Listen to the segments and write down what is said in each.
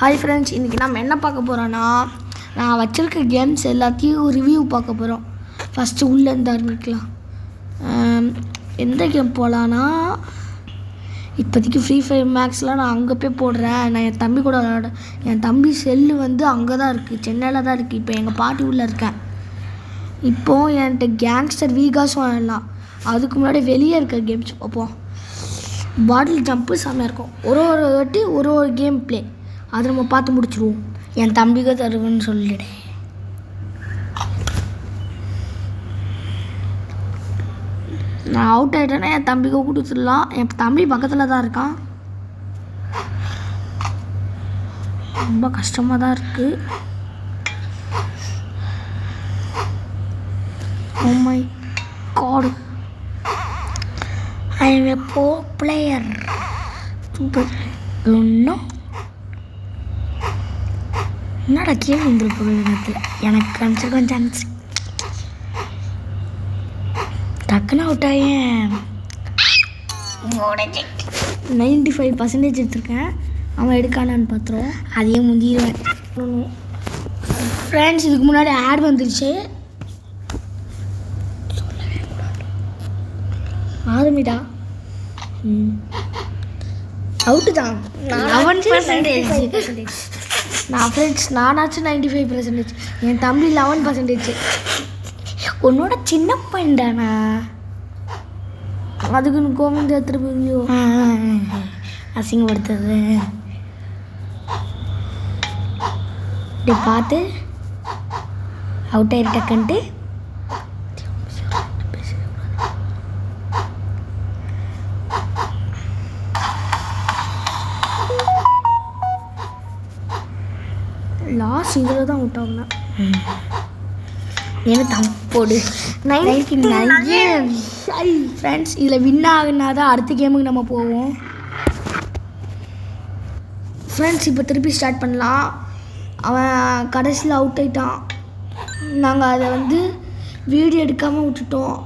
Hi friends, இன்றைக்கி நம்ம என்ன பார்க்க போகிறோன்னா, நான் வச்சுருக்க கேம்ஸ் எல்லாத்தையும் ரிவ்யூ பார்க்க போகிறோம். ஃபஸ்ட்டு உள்ளேருந்து ஆரம்பிக்கலாம். எந்த கேம் போகலான்னா, இப்போதைக்கு ஃப்ரீ ஃபயர் மேக்ஸ்லாம் நான் அங்கே போய் போடுறேன். நான் என் தம்பி கூட விளாட, என் தம்பி செல்லு வந்து அங்கே தான் இருக்குது, சென்னையில் தான் இருக்குது. இப்போ எங்கள் பாட்டி உள்ளே இருக்கேன். இப்போது என்கிட்ட கேங்ஸ்டர் வீகாஸும் விளாடலாம். அதுக்கு முன்னாடி வெளியே இருக்க கேம்ஸ் பார்ப்போம். பாட்டில் ஜம்ப்பு செம்மையாக இருக்கும். ஒரு வாட்டி ஒரு கேம் ப்ளே அதை நம்ம பார்த்து முடிச்சுடுவோம். என் தம்பிக்கு தருவேன்னு சொல்லிட்டேன். நான் அவுட் ஆகிட்டேன்னா என் தம்பிக்கு கொடுத்துடலாம். என் தம்பி பக்கத்தில் தான் இருக்கான். ரொம்ப கஷ்டமாக தான் இருக்குது. Oh my God, I am a pro player. Super. இன்னும் என்னடா கேம் வந்துருப்போம் இடத்துல எனக்கு காமிச்சிருக்கோம் சான்ஸ். டக்குன்னு அவுட் ஆகேன். 95% எடுத்திருக்கேன். அவன் எடுக்கானான்னு பார்த்துருவோம். அதையும் முந்திடுவேன். ஃப்ரெண்ட்ஸ், இதுக்கு முன்னாடி ஆட் வந்துருச்சு. ஆரம்பிடா. அவுட்டு தான். 11%. நான் ஃப்ரெண்ட்ஸ் நானாச்சும் 95%. என் தம்பி 11%. உன்னோட சின்ன பையன்டாண்ணா. அதுக்குன்னு கோவிந்த திருப்பியோ அசிங்கப்படுத்துறது. இப்படி பார்த்து அவுட் ஆகிட்டக்கன்ட்டு லாஸ்ட் இதில் தான் அவுட் ஆகுனா ஏன்னா தம்போடு 99. ஃப்ரெண்ட்ஸ், இதில் வின் ஆகுனா தான் அடுத்த கேமுக்கு நம்ம போவோம். ஃப்ரெண்ட்ஸ், இப்போ திருப்பி ஸ்டார்ட் பண்ணலாம். அவன் கடைசியில் அவுட் ஆகிட்டான். நாங்கள் அதை வந்து வீடியோ எடுக்காமல் விட்டுட்டோம்.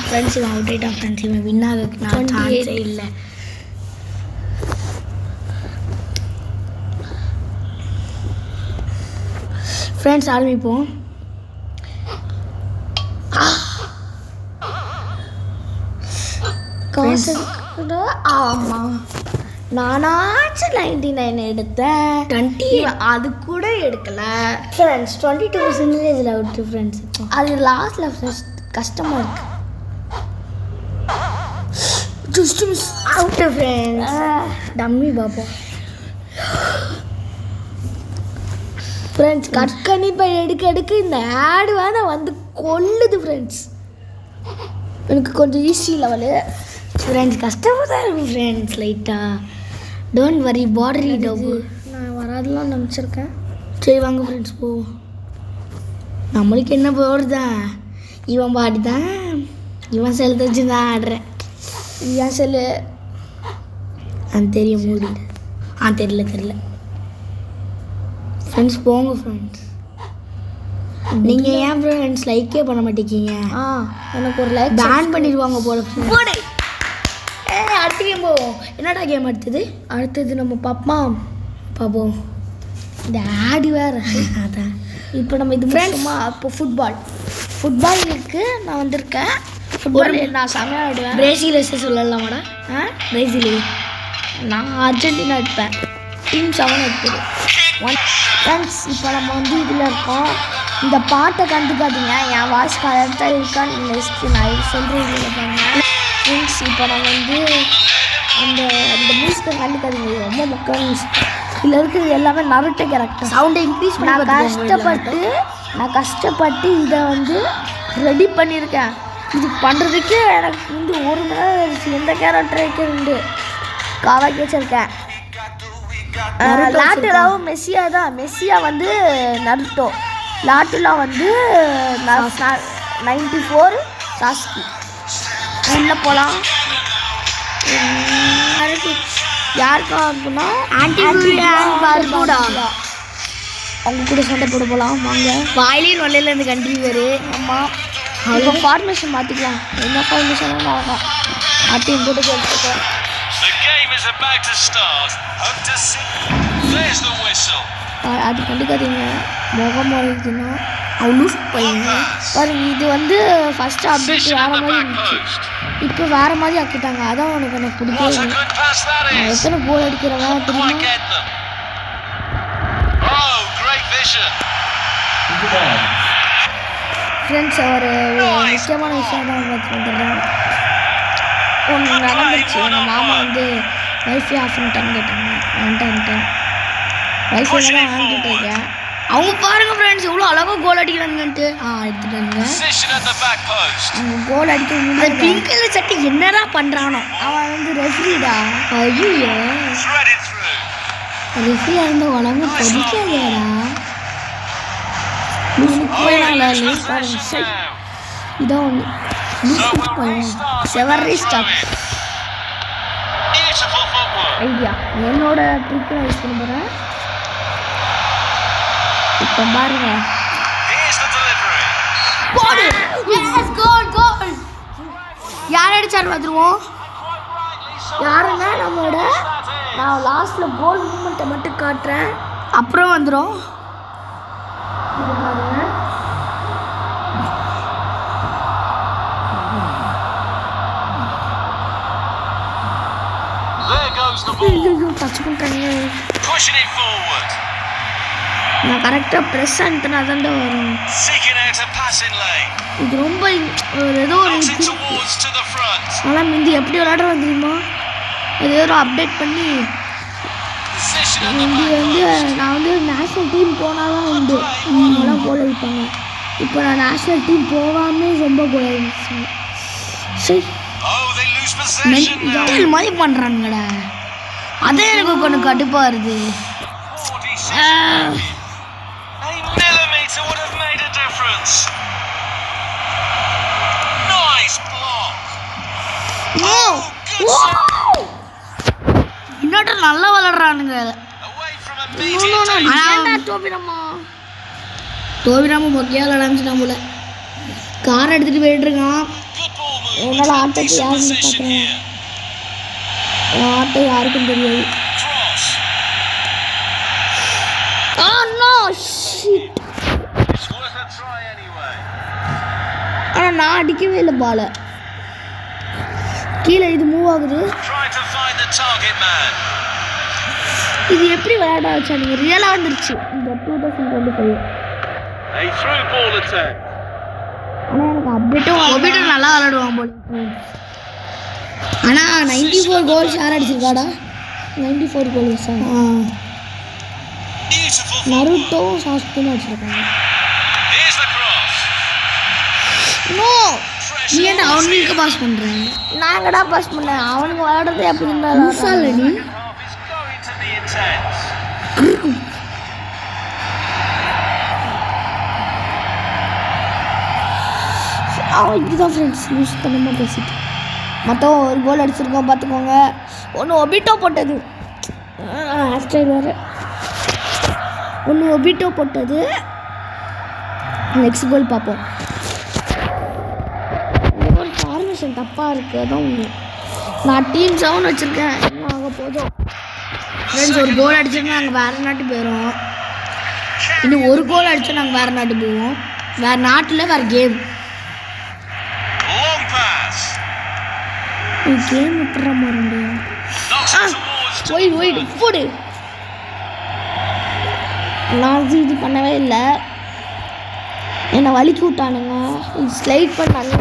ஃப்ரெண்ட்ஸ், இவன் அவுட் ஆகிட்டான். ஃப்ரெண்ட்ஸ், இவன் வின் ஆகுதுக்கு சான்ஸே இல்லை. ஃப்ரெண்ட்ஸ், ஆரம்பிப்போம். காசு ஆமாம், நானாச்சும் 99 எடுத்தேன். 20 அது கூட எடுக்கலை. Friends, 22% out. ஃப்ரெண்ட்ஸ், அது லாஸ்ட்டில் ஃபஸ்ட் கஷ்டமாக இருக்கு. Just miss out. Friends, dummy பார்ப்போம். ஃப்ரெண்ட்ஸ், கற்கணிப்பை எடுக்க இந்த ஆடு வேணா வந்து கொல்லுது. ஃப்ரெண்ட்ஸ், எனக்கு கொஞ்சம் ஈஸி லெவலு. ஃப்ரெண்ட்ஸ், கஷ்டமாக தான் இருக்கும். ஃப்ரெண்ட்ஸ், லைட்டாக டோன்ட் வரி பார்டரி டவு. நான் வராதெல்லாம் நினச்சிருக்கேன். சரி வாங்க ஃப்ரெண்ட்ஸ், போ. நம்மளுக்கு என்ன போடுதான், இவன் பாடி தான். இவன் செல் வச்சு தான் ஆடுறேன். இவன் செல்லு தெரியும் மூடி. தெரியல. ஃப்ரெண்ட்ஸ், போங்க. ஃப்ரெண்ட்ஸ், நீங்கள் ஏன் ஃப்ரெண்ட்ஸ் லைக்கே பண்ண மாட்டேங்கிங்க? எனக்கு ஒரு லைக் பேன் பண்ணிடுவாங்க போல. போடு. அடுத்த கேம் போவோம். என்னடா கேம் அடுத்தது நம்ம பார்ப்போம். இந்த ஆடி வேறு. அதான் இப்போ நம்ம இது ஃப்ரெண்ட்ஸுமா. இப்போ ஃபுட்பால் இருக்குது. நான் வந்திருக்கேன். ஃபுட்பால் நான் செம்மையாக ஆடுவேன். பிரேசில் சொல்லலாமாடா? பிரேசில். நான் அர்ஜென்டினா எடுப்பேன். டீம் 7 எடுத்துது. ஃப்ரெண்ட்ஸ், இப்போ நம்ம வந்து இதில் இருக்கோம். இந்த பாட்டை கண்டுக்காதீங்க. என் வாய்ஸ் கரெக்டாக இருக்கான்னு நெக்ஸ்ட்டு நான் சொல்கிறேன். இதில் பாருங்கள் ஃப்ரெண்ட்ஸ், இப்போ நான் வந்து அந்த மியூசிக்கை கண்டுக்காதீங்க. ரொம்ப முக்கியமான மியூசிக். இதில் இருக்கிறது எல்லாமே நருட்டோ கேரக்டர். சவுண்டை இன்க்ரீஸ் பண்ணி நான் கஷ்டப்பட்டு இதை வந்து ரெடி பண்ணியிருக்கேன். இது பண்ணுறதுக்கு எனக்கு வந்து 1 மணி நேரம் ஆயிடுச்சு. எந்த கேரக்டர் வைக்கிறது காவாக்கி வச்சுருக்கேன். லாட்டுலாவும் மெஸ்ஸியா வந்து நருட்டோ. லாட்டுலா வந்து 94 சாஸ்கி. உள்ளே போகலாம். யாருக்கா இருக்குன்னா அவங்க கூட சண்டை போட போகலாம். வாங்க. வாயிலையும் நொல்லையிலேருந்து கண்ட்ரி வேறு. ஆமாம், இப்போ ஃபார்மேஷன் மாற்றிக்கலாம். என்ன ஃபார்மேஷனும் ஆகும். டீம் போட்டு கேட்டுருக்கோம். The game is about to start. Home அது கண்டுக்காதீங்க. முகம் முறைக்குன்னா அவ்வளோ பையங்க பாருங்க. இது வந்து ஃபஸ்ட்டு அப்டேட் வேறு மாதிரி இருந்துச்சு, இப்போ வேறு மாதிரி ஆக்கிட்டாங்க. அதான் எனக்கு பிடிக்கவே இல்லை. நான் எத்தனை கோல் அடிக்கிறவன் தெரியுமா? ஃப்ரெண்ட்ஸ், ஒரு முக்கியமான விஷயம் தான் வந்துடுறேன். ஒன்று நடந்துச்சு. எங்கள் மாமா வந்து வைஃபை ஆஃப் பண்ணிட்டான்னு கேட்டாங்க. வந்துட்டேன் வைஃபைல தான் வாங்கிட்டு இருக்கேன். அவங்க பாருங்க ஃப்ரெண்ட்ஸ் எவ்வளோ அழகாக கோல் அடிக்கிறாங்கன்ட்டு. எடுத்துட்டாங்க. அவங்க கோல் அடிக்க முடியாது. பிங்க் கலர் சட்டை என்னடா பண்ணுறானோ அவன் வந்து ரெஃப்ரிடா. ஐயோ, ரெஃப்ரியா இருந்த உலக படிக்காதேடா. இதான் ஒன்று செவரி ஸ்டாப் ஐடியா. என்னோட ட்ரிக் நான் யூஸ் பண்ண போகிறேன். இப்போ பாருங்க, யார் அடிச்சாரு பார்த்துருவோம். யாருன்னா நம்மளோட, நான் லாஸ்ட்டில் கோல் மூமெண்ட்டை மட்டும் காட்டுறேன், அப்புறம் வந்துடும். டச் பண்ணிட்டாங்க. நான் கரெக்டாக ப்ரெஸ் அனுப்பினா தான் வரும். இது ரொம்ப ஏதோ ஒரு ஆனால் முந்தி எப்படி விளையாடுறது தெரியுமா? அது ஏதோ அப்டேட் பண்ணி முந்தி வந்து நான் வந்து நேஷ்னல் டீம் போனால் தான் உண்டு இவங்களாம் கோல் அடிப்பாங்க. இப்போ நான் நேஷ்னல் டீம் போகாமல் ரொம்ப கோல் அடிச்சேன். சரி, மென்டல் மாதிரி பண்ணுறாங்கடா. அதே எனக்கு கொஞ்சம் கடுப்பாக வருது. இன்னொரு நல்லா விளையாடுறானுங்க. தோவிராம மொக்கையா விளையாடாம போல கார் எடுத்துட்டு போயிட்டு இருக்கான். என்னால் ஆட்டத்தை யாருன்னு பார்க்குறேன். ஆட்டை யாருக்கும் தெரியாது. ஆனால் நான் அடிக்கவே இல்லை பாலை. கீழே இது மூவ் ஆகுது. இது எப்படி விளையாட வச்சா? நீங்கள் ரியலாக வந்துருச்சு இந்த 2025. ஆனால் எனக்கு அப்டேட்டும் நல்லா விளையாடுவான் போல். ஆனால் 94 கோல்ஸ் யார் அடிச்சிருக்காடா? 94 கோல்ஸ் நருட்டோ சாஸ்கேன்னு அடிச்சிருக்காங்க. நோ, நீ என்ன அவனுக்கு பாஸ் பண்ணுறேன்? நாங்கடா பாஸ் பண்ணேன். அவனுக்கு விளையாடுறதே அப்படி இருந்தாலும் நீ அவன் இப்படிதான் ஃப்ரெண்ட்ஸ் லூஸ் தனமாக பேசிட்டு மொத்தம் ஒரு கோல் அடிச்சிருக்கோம் பார்த்துக்கோங்க. ஒன்று ஒபிட்டோ போட்டது, ஹேர்ஸ்டைல் வேறு. ஒன்று ஒபிட்டோ போட்டது. நெக்ஸ்ட் கோல் பார்ப்போம். ஒரு ஃபார்மேஷன் தப்பாக இருக்குது, அதான் ஒன்று. நான் டீம் 7 வச்சுருக்கேன். என்ன ஆக போதும் ஃப்ரெண்ட்ஸ்? ஒரு கோல் அடிச்சோன்னா நாங்கள் வேறு நாட்டு போயிடுவோம். இன்னும் ஒரு கோல் அடித்தா நாங்கள் வேறு நாட்டு போவோம். வேறு நாட்டில் வேறு கேம். கேம் விட்டுற மாதிரி முடியும். போடு. நான் இது பண்ணவே இல்லை. என்னை வலிக்கி விட்டானுங்க. இது ஸ்லைட் பண்ணாங்க,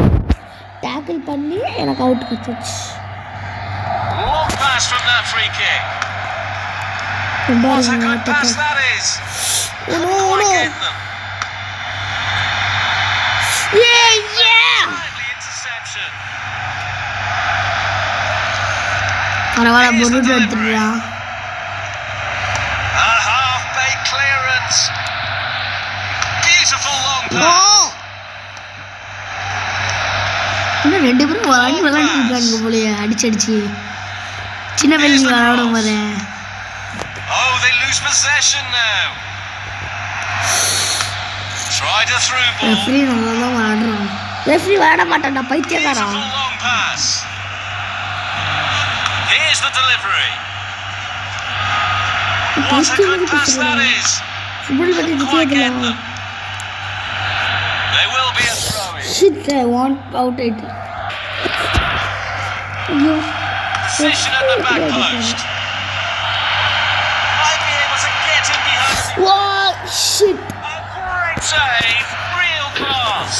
டேக்கிள் பண்ணி எனக்கு அவுட் கிடச்சிச்சு. பரவாயில்ல, பொருள் எடுத்துடுறான். இன்னும் 2 பேரும் விளையாண்டுருக்காங்க போலயே அடிச்சு சின்ன பிள்ளைங்க விளையாடும் போது. ரெஃப்ரி நல்லா தான் விளையாடுறான். ரெஃப்ரி விளையாட மாட்டான்டா, பைத்தியக்காரன். What a good pass that is. Couldn't quite get them. There will be a throw-in. Shit, I want out it. Position at the back post. Might be able to get in behind him. What? Shit. A great save. Real class.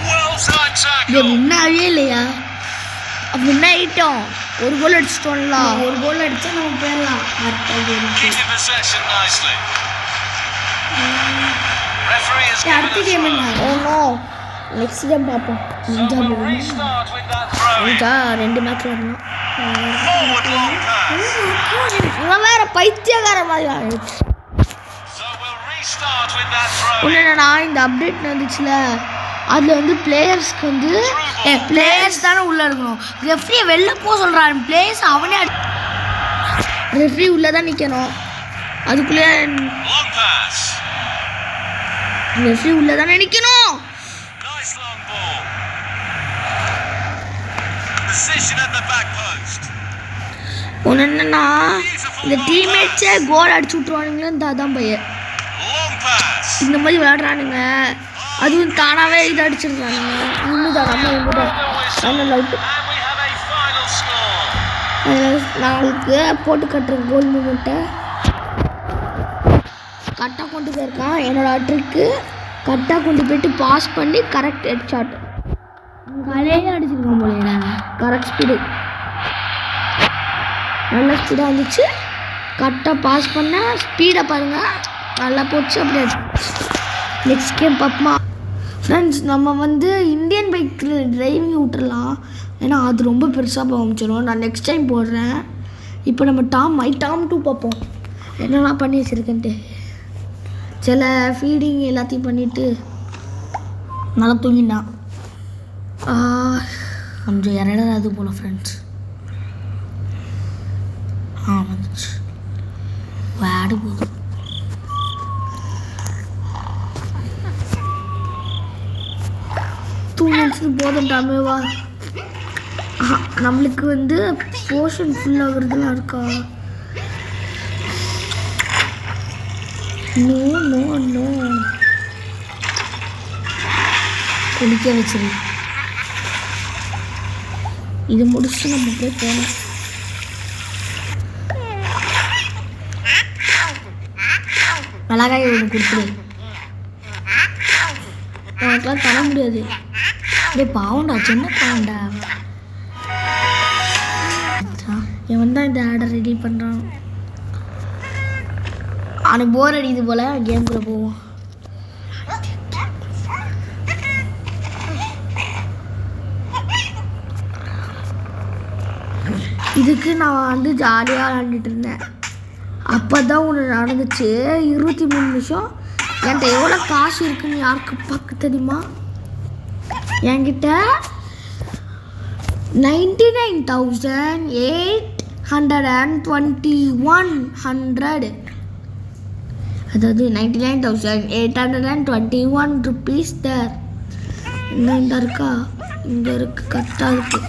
Well-timed tackle. வின்னாவே இல்லையா win ஆயிட்டோம் ஒரு கோல் அடிச்சிட்டோம்ல ஒரு கோல் அடிச்சா நம்ம போயிடலாம் Keeping possession nicely. Referee has given அடுத்த a game throw. Oh no next game பார்ப்போம் So we'll restart with that throw-in. நிஜா ரெண்டு மேட்ச் வரணும் Forward long pass. இவன் வேற பைத்தியக்கார மாதிரி ஆயிடுச்சு So we'll restart with that throw-in. ஒன்றுனா இந்த அப்டேட் வந்துச்சுல அதில் வந்து பிளேயர்ஸ்க்கு வந்து பிளேயர்ஸ் தானே உள்ளே இருக்கணும் ரெஃப்ரியை வெளில போக சொல்கிறான் பிளேயர்ஸ் அவனே ரெஃப்ரி உள்ளே தான் நிற்கணும் அதுக்குள்ளே Long pass. ரெஃப்ரி உள்ளே தானே நிற்கணும் Nice long ball. Position at the back post. ஒன்று என்னன்னா இந்த டீம்மேட்ஸே கோல் அடிச்சு விட்ருவானுங்களேன்னு அதான் பையன் Long pass. இந்த மாதிரி விளையாடுறானுங்க அதுவும் தானாகவே இது அடிச்சிருக்கானுங்க இன்னுதான் நம்ம இன்னுதான் final out And we have a final score. நான் உங்களுக்கு போட்டு கட்டுறேன் கோல் மூமெண்ட்டை கரெக்டாக கொண்டு போயிருக்கான் என்னோட ட்ரிக்கு கரெக்டாக கொண்டு போயிட்டு பாஸ் பண்ணி கரெக்ட் ஹெட் ஷாட் கரையே அடிச்சிருக்கான் போல கரெக்ட் ஸ்பீடு நல்ல ஸ்பீடாக வந்துச்சு கரெக்டாக பாஸ் பண்ண ஸ்பீடை பாருங்கள் நல்லா போச்சு அப்படியே நெக்ஸ்ட் கேம் பார்ப்போமா ஃப்ரெண்ட்ஸ் நம்ம வந்து இந்தியன் பைக்கில் டிரைவிங் விட்டுறலாம் ஏன்னா அது ரொம்ப பெருசாக போமிச்சிடும் நான் நெக்ஸ்ட் டைம் போடுறேன் இப்போ நம்ம டாம் 2 பார்ப்போம் என்னெல்லாம் பண்ணி வச்சுருக்கேன்ட்டு சில ஃபீடிங் எல்லாத்தையும் பண்ணிவிட்டு நல்லா தூங்கிட்டான் கொஞ்சம் இறடாது போல் ஃப்ரெண்ட்ஸ் வந்துச்சு வேடு போதும் தூங்கிடுச்சு போதும்டாமே வா நம்மளுக்கு வந்து போர்ஷன் ஃபுல்லாக வருதுலாம் இருக்கா நோ நோ நோ குளிக்க வச்சிரு இது முடிச்சு நம்ம போய் போகணும் மிளகாய் ஒன்று கொடுத்துரு உனக்குலாம் தர முடியாது அப்படியே பாவண்டா சின்ன பாவண்டா இவன் தான் இந்த ஆடை ரெடி பண்ணுறான் அவனுக்கு போர் அடிக்குது போல் கேம்குள்ளே போவோம் இதுக்கு நான் வந்து ஜாலியாக விளாண்டுட்டு இருந்தேன் அப்போ தான் ஒன்று நடந்துச்சு 23 நிமிஷம் என்கிட்ட எவ்வளோ காசு இருக்குன்னு யாருக்கு பார்க்க தெரியுமா என்கிட்ட 99,821 அதாவது 99,821 ருபீஸ் தர் இன்னும் இந்த இருக்கா இங்கே இருக்குது கரெக்டாக இருக்குது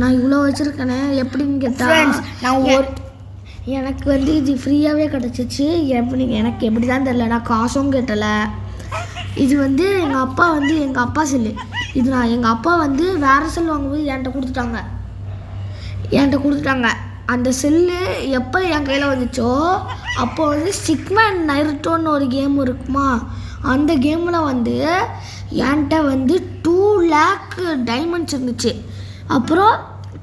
நான் இவ்வளோ வச்சுருக்கேனே எப்படின்னு கேட்டால் நான் எனக்கு வந்து இது ஃப்ரீயாகவே கிடச்சிச்சு எனக்கு எப்படி தான் தெரில நான் காசும் கேட்டலை இது வந்து எங்கள் அப்பா செல்லு இது நான் எங்கள் அப்பா வந்து வேறு செல் வாங்கும்போது என்கிட்ட கொடுத்துட்டாங்க அந்த செல்லு எப்போ என் கையில் வந்துச்சோ அப்போ வந்து சிக்மேன் நைருட்டோன்னு ஒரு கேம் இருக்குமா அந்த கேமில் வந்து என்கிட்ட வந்து 2 lakh டைமண்ட்ஸ் இருந்துச்சு அப்புறம்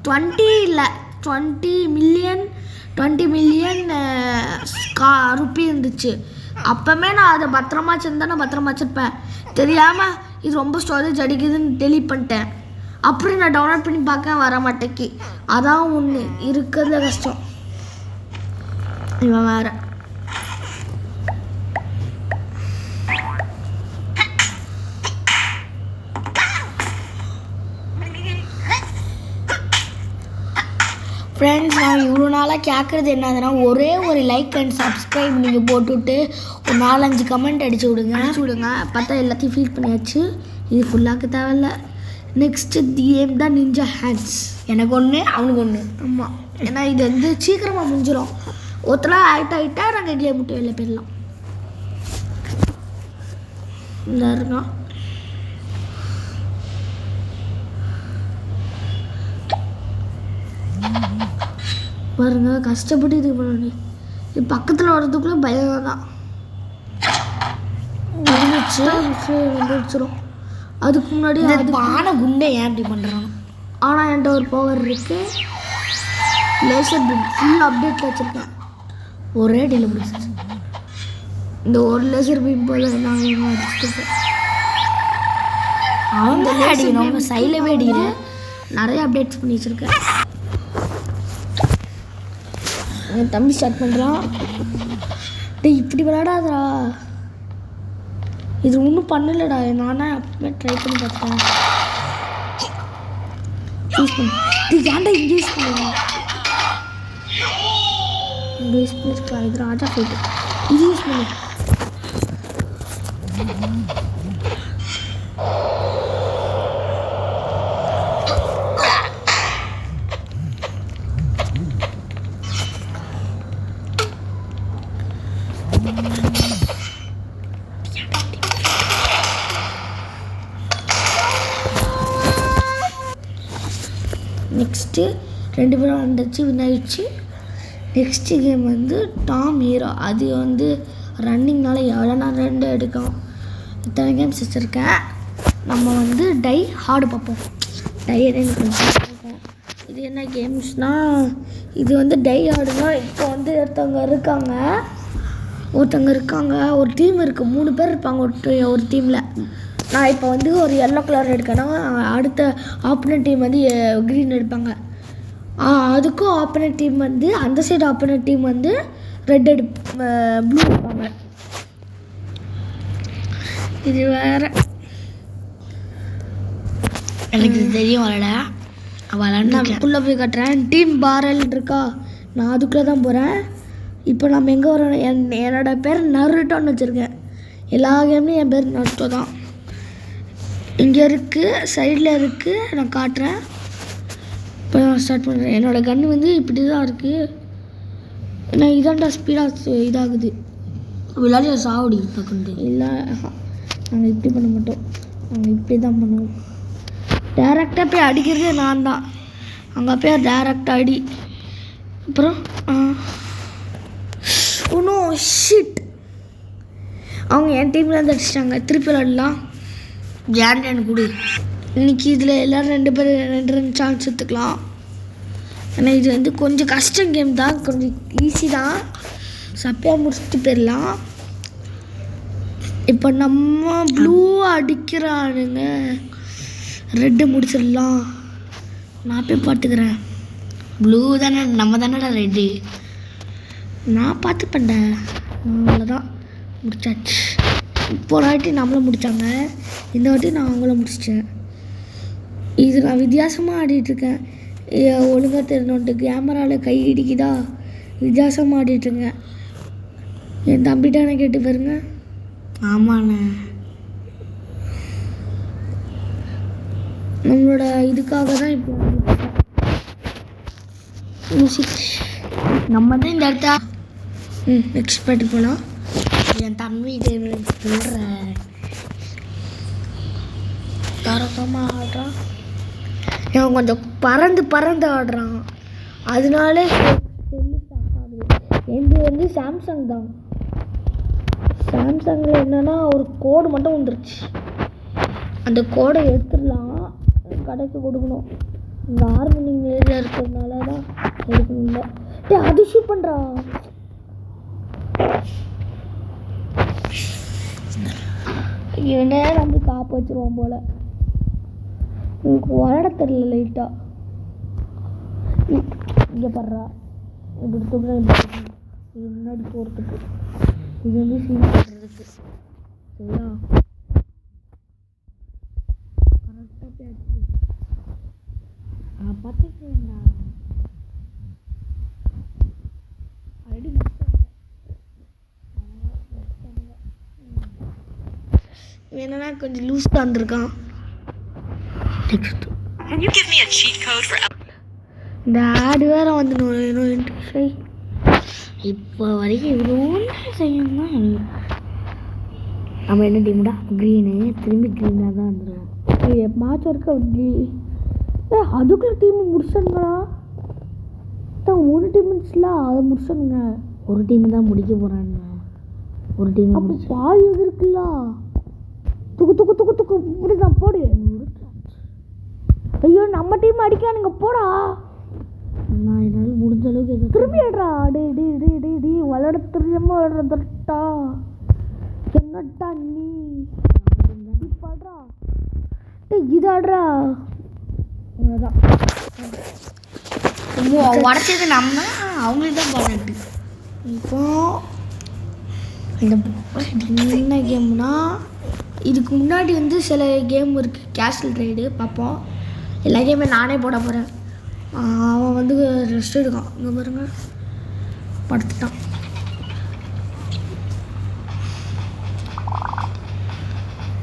20 மில்லியன் ருப்பி இருந்துச்சு அப்போமே நான் அதை பத்திரமா வச்சுருப்பேன் தெரியாமல் இது ரொம்ப ஸ்டோரேஜ் அடிக்குதுன்னு டெலீட் பண்ணிட்டேன் அப்புறம் நான் டவுன்லோட் பண்ணி பார்க்க வர மாட்டேக்கி அதான் ஒன்று இருக்கிறதுல கஷ்டம் இவன் வேறு ஃப்ரெண்ட்ஸ் நான் இவ்வளோ நாளாக கேட்குறது என்னதுன்னா ஒரே ஒரு லைக் அண்ட் சப்ஸ்கிரைப் நீங்கள் போட்டுவிட்டு ஒரு 4-5 கமெண்ட் அடிச்சு விடுங்க பார்த்தா எல்லாத்தையும் ஃபீல் பண்ணியாச்சு இது ஃபுல்லாக்க தேவையில்ல நெக்ஸ்ட்டு கேம் தான் நிஞ்சா ஹேண்ட்ஸ். எனக்கு ஒன்று அவனுக்கு ஒன்று. ஆமாம், ஏன்னா இது வந்து சீக்கிரமாக முடிஞ்சிடும். ஒருத்தலாம் ஆகிட்டா நாங்கள் கேம் விட்டு வெளில போயிடலாம். இந்த இருக்கான் பாருங்க, கஷ்டப்பட்டு இது பண்ணணும். இது பக்கத்தில் வர்றதுக்குள்ளே பயம் தான் வந்துச்சிடும். அதுக்கு முன்னாடி அது பானை குண்டை ஏன் இப்படி பண்ணுறான். ஆனால் என்கிட்ட ஒரு பவர் இருக்கு. லேசர் பீம் ஃபுல் அப்டேட் வச்சுருக்கேன். ஒரே டீல முடிச்சு. இந்த ஒரு லேசர் பீம் போல் நான் அடிச்சுட்டு அவங்க அடிக்கணும். அவங்க சைடில் அடிக்கிறேன். நிறைய அப்டேட்ஸ் பண்ணி வச்சுருக்கேன். என் தம்பி ஸ்டார்ட் பண்ணுறான். டேய் இப்படி விளையாடாதா, இது ஒன்றும் பண்ணலடா. நானே அப்பவே ட்ரை பண்ணி பார்த்தேன். யூஸ் பண்ணு. ஏன்டா இங்கே யூஸ் பண்ணுவேன். இங்கே யூஸ் பண்ணிருக்கலாம். இது ராஜா போயிட்டு இது யூஸ் பண்ணு. நெக்ஸ்ட்டு 2 பேரும் வந்துச்சு, வின் ஆயிடுச்சு. நெக்ஸ்ட்டு கேம் வந்து டாம் ஹீரோ. அது வந்து ரன்னிங்னால எவ்வளோ நான் 2 எடுக்கும். இத்தனை கேம்ஸ் வச்சுருக்கேன். நம்ம வந்து டை ஹார்டு பார்ப்போம். டை இருக்கும். இது என்ன கேம்ஸ்னால், இது வந்து டை ஹார்டுனா இப்போ வந்து ஒருத்தவங்க இருக்காங்க. ஒரு டீம் இருக்குது. 3 பேர் இருப்பாங்க ஒரு டீமில். நான் இப்போ வந்து ஒரு எல்லோ கலர் எடுக்கேன்னா அடுத்த ஆப்போனன்ட் டீம் வந்து க்ரீன் எடுப்பாங்க. அதுக்கும் ஆப்போனன்ட் டீம் வந்து அந்த சைடு ஆப்போனன்ட் டீம் வந்து ரெட் ப்ளூ எடுப்பாங்க. இது வேறு எனக்கு தெரியும். விளாண்டுக்குள்ளே போய் கட்டுறேன். டீம் பாரல் இருக்கா, நான் அதுக்குள்ளே தான் போகிறேன். இப்போ நம்ம எங்கே வரோம். என்னோட பேர் நருட்டோன்னு வச்சுருக்கேன். எல்லா கேம்லேயும் என் பேர் நருட்டோ தான். இங்கே இருக்குது, சைடில் இருக்குது. நான் காட்டுறேன். இப்போ நான் ஸ்டார்ட் பண்ணுறேன். என்னோடய கன்று வந்து இப்படி தான் இருக்குது. ஏன்னா இதாண்டா ஸ்பீடாக இதாகுது. விளையாடி சாவடி பார்க்கணும். இல்லை, நாங்கள் இப்படி பண்ண மாட்டோம். நாங்கள் இப்படி தான் பண்ணுவோம். டேரெக்டாக போய் அடிக்கிறதே நான் தான். அங்கே போய் டேரெக்டாக அடி. அப்புறம் ஒன்றும் ஷிட், அவங்க என் டீமில் இருந்து அடிச்சிட்டாங்க. திருப்பி விளாடலாம். ஜாண்டன் கொடு. இன்றைக்கி இதில் எல்லோரும் 2 பேர் 2 சான்ஸ் எடுத்துக்கலாம். ஏன்னா இது வந்து கொஞ்சம் கஷ்டம் கேம் தான், கொஞ்சம் ஈஸி தான். சப்பையாக முடிச்சுட்டு போயிடலாம். இப்போ நம்ம ப்ளூ அடிக்கிறானுங்க, ரெட்டு முடிச்சிடலாம். நான் போய் பார்த்துக்கிறேன். ப்ளூ தானே, நம்ம தானடா ரெட்டு. நான் பார்த்துப்பேன்டேன். அவ்வளோதான், முடிச்சாச்சு. இப்போ ஒரு வாட்டி நம்மளை முடித்தாங்க, இந்த வாட்டி நான் அவங்கள முடிச்சிட்டேன். இது நான் வித்தியாசமாக ஆடிட்டுருக்கேன். ஒழுங்காக தெரியணுன்ட்டு கேமராவில் கை இடிக்குதா, வித்தியாசமாக ஆடிட்டுருக்கேன். என் தம்பிட்டானே கேட்டு பாருங்க. ஆமாண்ணே, நம்மளோட இதுக்காக தான் இப்போ மியூசிக் நம்ம தான் இந்த இடத்த நெக்ஸ்ட் பாட்டு போகலாம். என் தம்பி சொல்கிறேன் தரமாக ஆடுறான். இவன் கொஞ்சம் பறந்து ஆடுறான், அதனால எந்த வந்து சாம்சங் தான். சாம்சங்கில் என்னென்னா ஒரு கோடு மட்டும் வந்துருச்சு. அந்த கோடை எடுத்துடலாம், கடைக்கு கொடுக்கணும். இங்கே ஆர்மனிங் ஏரியா இருக்கிறதுனால தான் எடுக்கணும்ல. அது ஷூட் பண்ணுறான். இவனே நம்ம காப்பு வச்சுருவான் போல். எனக்கு விளாட தெரியல லைட்டாக. இங்கே படுறா, இப்படி தூக்குறா. இது முன்னாடி போகிறதுக்கு, இது வந்து சீன் பண்ணுறதுக்கு. சரியா, கரெக்டாக போயாச்சு. பார்த்துக்கேன்டா. ஆல்ரெடி என்னன்னா கொஞ்சம் லூஸ் தான் வந்திருக்கான். Next Can you give me a cheat code for இந்த ஆடு வேறு வந்து இப்போ வரைக்கும் இவ்வளோ செய்யணும். நம்ம என்ன டீம்டா க்ரீனு, திரும்பி க்ரீனாக தான் வந்துடுவோம். மாற்றம் இருக்க அப்படி அதுக்குள்ள டீம் முடிச்சனுங்களா? 3 டீம் இருந்துச்சுல அதை முடிச்சனுங்க. ஒரு டீம் தான் முடிக்க போகிறாங்க. ஒரு டீம் அப்போ பாதி இது இருக்குல்ல. துக்கு துக்கு துக்கு துக்கு இப்படிதான் போடு. ஐயோ நம்ம டீம் அடிக்கானுங்க போடா. நான் என்னால் முடிஞ்ச அளவுக்கு எதுவும் திரும்பி ஆடுறா. டே டே டே டே டே விளையாட தெரியாமல் விளையாடுறதா என்னட்டா நீ பாடுறா. டே இது ஆடுறா. அவ்வளோதான் உடச்சது நம்ம அவங்களுக்கு தான் பாராட்டு. இப்போ இந்த என்ன கேம்னா இதுக்கு முன்னாடி வந்து சில கேம் இருக்குது. கேஷல் ரைடு பார்ப்போம். எல்லா கேமே நானே போட போகிறேன். அவன் வந்து ரெஸ்ட் எடுக்கான். இங்கே பாருங்க படுத்துட்டான்.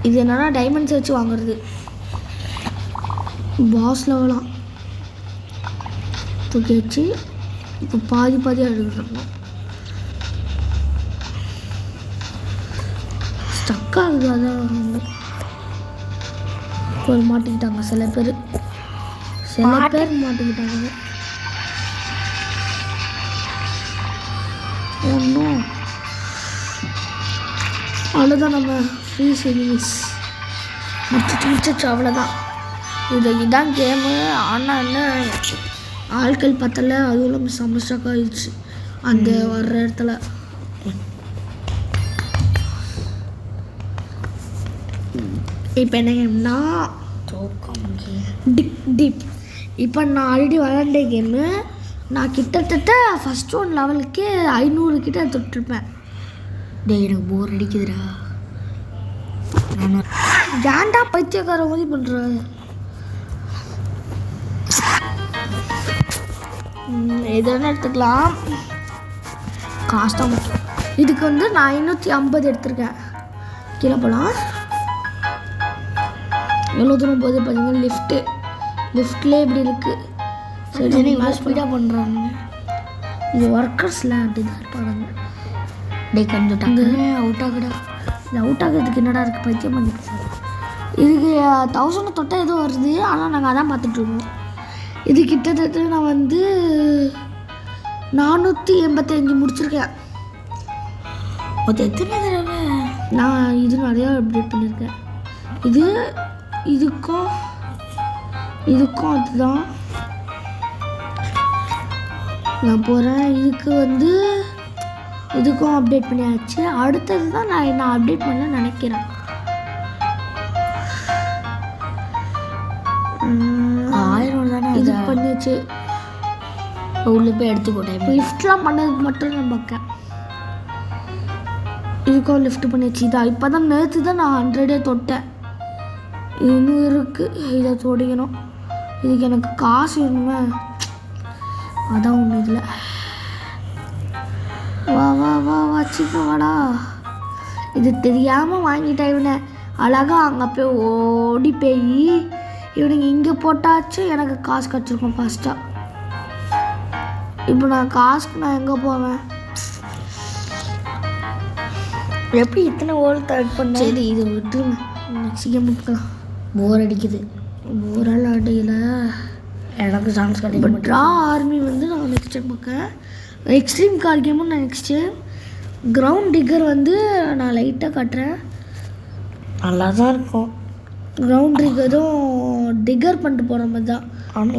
இது என்னன்னா டைமண்ட்ஸ் வச்சு வாங்குறது. பாஸ் லெவலாம் தூக்கி வச்சு இப்போ பாதி பாதியாக எடுக்கணும். ஸ்டக் ஆகுது. அதான் வந்து ஒரு மாட்டிக்கிட்டாங்க சில பேர் மாட்டிக்கிட்டாங்க. ஒன்றும் அவ்வளோதான். நம்ம ஃப்ரீஸ் எனிமீஸ் முடிச்சிச்சு அவ்வளோதான். இதுதான் கேமு. ஆனால் என்ன ஆட்கள் பத்தலை. அதுவும் இல்லாமல் செம்ம ஸ்டக் ஆகிடுச்சு அந்த வர்ற இடத்துல. இப்போ என்ன கேம்னா டிப். இப்போ நான் ஆல்ரெடி விளையாண்ட கேமு. நான் கிட்டத்தட்ட ஃபஸ்ட் 1 லெவலுக்கு 500 கிட்ட தொட்டிருப்பேன். டே எனக்கு போர் அடிக்குதுடா. ஏன்டா பைத்தியக்கார மாதிரி பண்ணுறாரு. எதுனா எடுத்துக்கலாம். காசு தான் மட்டும். இதுக்கு வந்து நான் 550 எடுத்திருக்கேன். கீழே போகலாம். எவ்வளோ தூரம் போகுது பார்த்தீங்கன்னா லிஃப்ட்லேயே இப்படி இருக்குது. சரி இவ்வளோ ஸ்பீடாக பண்ணுறாங்க. இது ஒர்க்கர்ஸில் அப்படி தான் இருப்பாங்க. டே கொஞ்சம் டக்குன்னு அவுட் ஆகுடா. இது அவுட் ஆகிறதுக்கு என்னடா இருக்குது பைத்தியம் பண்ணிட்டு. இதுக்கு 1000 தொட்டால் ஏதோ வருது. ஆனால் நாங்கள் அதான் பார்த்துட்ருக்கோம். இது கிட்டத்தட்ட நான் வந்து 485 முடிச்சிருக்கேன். அது எத்தனை தடவை நான் இது நிறையா அப்டேட் பண்ணியிருக்கேன். இதுக்கும் அதுதான் நான் போகிறேன். இதுக்கு வந்து இதுக்கும் அப்டேட் பண்ணியாச்சு. அடுத்தது தான் நான் அப்டேட் பண்ண நினைக்கிறேன். 1000 தானே இது பண்ணிச்சு. உள்ள போய் எடுத்துக்கிட்டேன். லிஃப்ட்லாம் பண்ணது மட்டும் நான் பார்க்கேன். இதுக்கும் லிஃப்ட் பண்ணியாச்சு. இதான் இப்போ தான் நேற்று தான் நான் 100 தொட்டேன். இன்னும் இருக்குது. இதை தொடிக்கணும். இதுக்கு எனக்கு காசு வேணுமே. அதான் ஒன்று இதில். வா வா வா வச்சுக்க வாடா. இது தெரியாமல் வாங்கிட்டேன். இவனை அழகாக அங்கே போய் ஓடி போய் இவனுங்க இங்கே போட்டாச்சு எனக்கு காசு கிடச்சிருக்கும் ஃபாஸ்ட்டாக. இப்போ நான் காசுக்கு நான் எங்கே போவேன்? எப்படி இத்தனை ஓல் தட் பண்ண. சரி இது விட்டு நெக்ஸ்ட் கேம் விட்டுக்கலாம். போர் அடிக்குது. போரால் அடியில் எனக்கு சான்ஸ் கிடைக்கும். ட்ரா ஆர்மி வந்து நான் நெக்ஸ்ட் டைம் பார்க்கேன். எக்ஸ்ட்ரீம் கார் கேமும் நான் நெக்ஸ்ட்டு. கிரவுண்ட் டிக்கர் வந்து நான் லைட்டாக காட்டுறேன். நல்லா தான் இருக்கும். கிரவுண்ட் டிக்கரும் டிக்கர் பண்ணிட்டு போகிற மாதிரி தான்.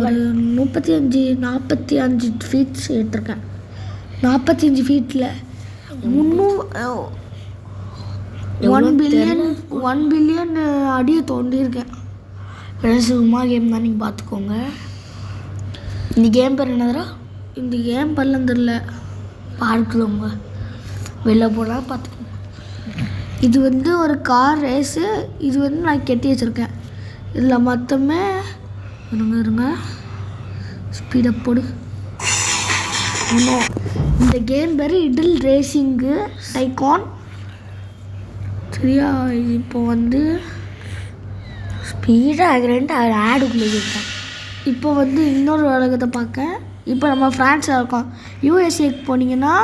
ஒரு 45 ஃபீட்ஸ் எடுத்திருக்கேன். 45 ஃபீட்டில் 1 பில்லியன் அடியை தோண்டியிருக்கேன். சும்மா கேம் தான் நீங்கள் பார்த்துக்கோங்க. இந்த கேம் பேர் என்னதுரா? இந்த கேம் பேர்லாம் தெரில. பார்க்குறவங்க வெளில போனால் பார்த்துக்கோங்க. இது வந்து ஒரு கார் ரேஸு. இது வந்து நான் கெட்டி வச்சுருக்கேன். இதில் மொத்தமே இருங்க ஸ்பீடப் போடு. இன்னும் இந்த கேம் பேர் இடில் ரேசிங்கு டைகான். சரியா? இப்போ வந்து ஸ்பீடாக ஆகிறேன்ட்டு அவர் ஆடுக்குள்ளே இருக்கான். இப்போ வந்து இன்னொரு உலகத்தை பார்க்க இப்போ நம்ம ஃப்ரான்ஸில் இருக்கோம். யூஎஸ்ஏக்கு போனீங்கன்னா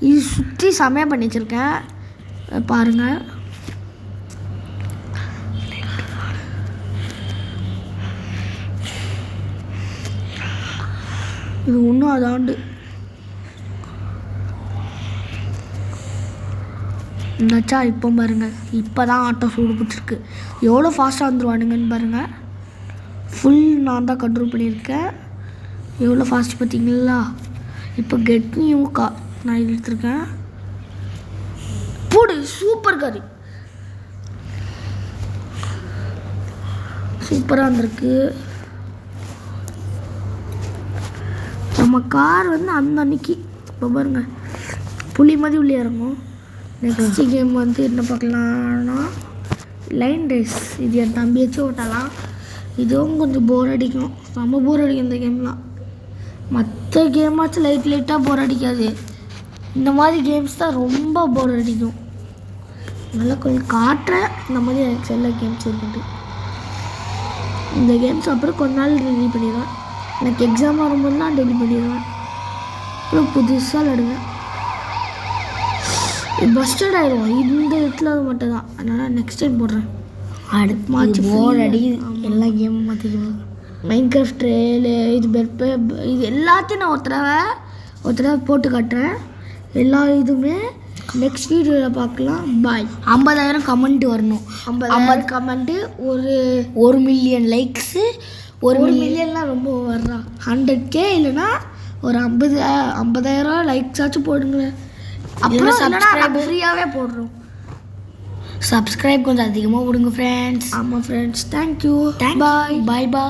இது சுற்றி செமையாக பண்ணி வச்சுருக்கேன் பாருங்கள். இது இன்னும் அதாண்டு என்னாச்சா இப்போ பாருங்கள். இப்போ தான் ஆட்டோ சூடு பிடிச்சிருக்கு. எவ்வளோ ஃபாஸ்ட்டாக வந்துடுவானுங்கன்னு பாருங்கள். ஃபுல் நான் தான் கண்ட்ரோல் பண்ணியிருக்கேன். எவ்வளோ ஃபாஸ்ட் பார்த்தீங்களா? இப்போ கெட் நியூ கார் நான் எடுத்துருக்கேன். போடு சூப்பர் கார், சூப்பராக வந்திருக்கு. நம்ம கார் வந்து அந்த அன்னைக்கு இப்போ பாருங்க புளி மாதிரி உள்ளே இறங்கும். நெக்ஸ்ட் கேம் வந்து என்ன பார்க்கலான்னா லைன் ரேஸ். இது என் தம்பி வச்சு ஓட்டலாம். இதுவும் கொஞ்சம் போர் அடிக்கும், செம்ம போர் அடிக்கும் இந்த கேம்லாம். மற்ற கேமாச்சும் லைட்டாக போர் அடிக்காது, இந்த மாதிரி கேம்ஸ் தான் ரொம்ப போர் அடிக்கும். நல்லா கொஞ்சம் காட்டுறேன் இந்த மாதிரி எனக்கு எல்லா கேம்ஸ் இருக்குது. இந்த கேம்ஸ் அப்புறம் கொஞ்ச நாள் டெலிட் பண்ணிடுவேன். எனக்கு எக்ஸாம் வரும்போது நான் டெலிட் பண்ணிடுவேன். அப்புறம் புதுசாக விளாடுவேன். பஸ்டட் ஆயிடும் இந்த இடத்துல மட்டும் தான். அதனால் நெக்ஸ்ட் டைம் போடுறேன். அடுத்து மாற்றி போர் அடி எல்லா கேமும் மாற்றிக்குவேன். மைன்கிராஃப்ட் ட்ரெயிலு இது பெப்பே இது எல்லாத்தையும் நான் ஒரு தடவை போட்டு காட்டுறேன். எல்லா இதுவுமே நெக்ஸ்ட் வீடியோவில் பார்க்கலாம். பாய். 50,000 கமெண்ட் வரணும். 50 கமெண்ட்டு, ஒரு மில்லியன் லைக்ஸு. ஒரு மில்லியன்லாம் ரொம்ப வர்றா. 100K இல்லைன்னா ஒரு 50,000 லைக்ஸ் ஆச்சும் போடுங்க. அப்புறம் சப்ஸ்கிரைப் ஃப்ரீயாகவே போடுறோம். சப்ஸ்கிரைப் கொஞ்சம் அதிகமாக விடுங்க ஃப்ரெண்ட்ஸ். ஆமாம் ஃப்ரெண்ட்ஸ், தேங்க்யூ. பாய் பாய் பாய்.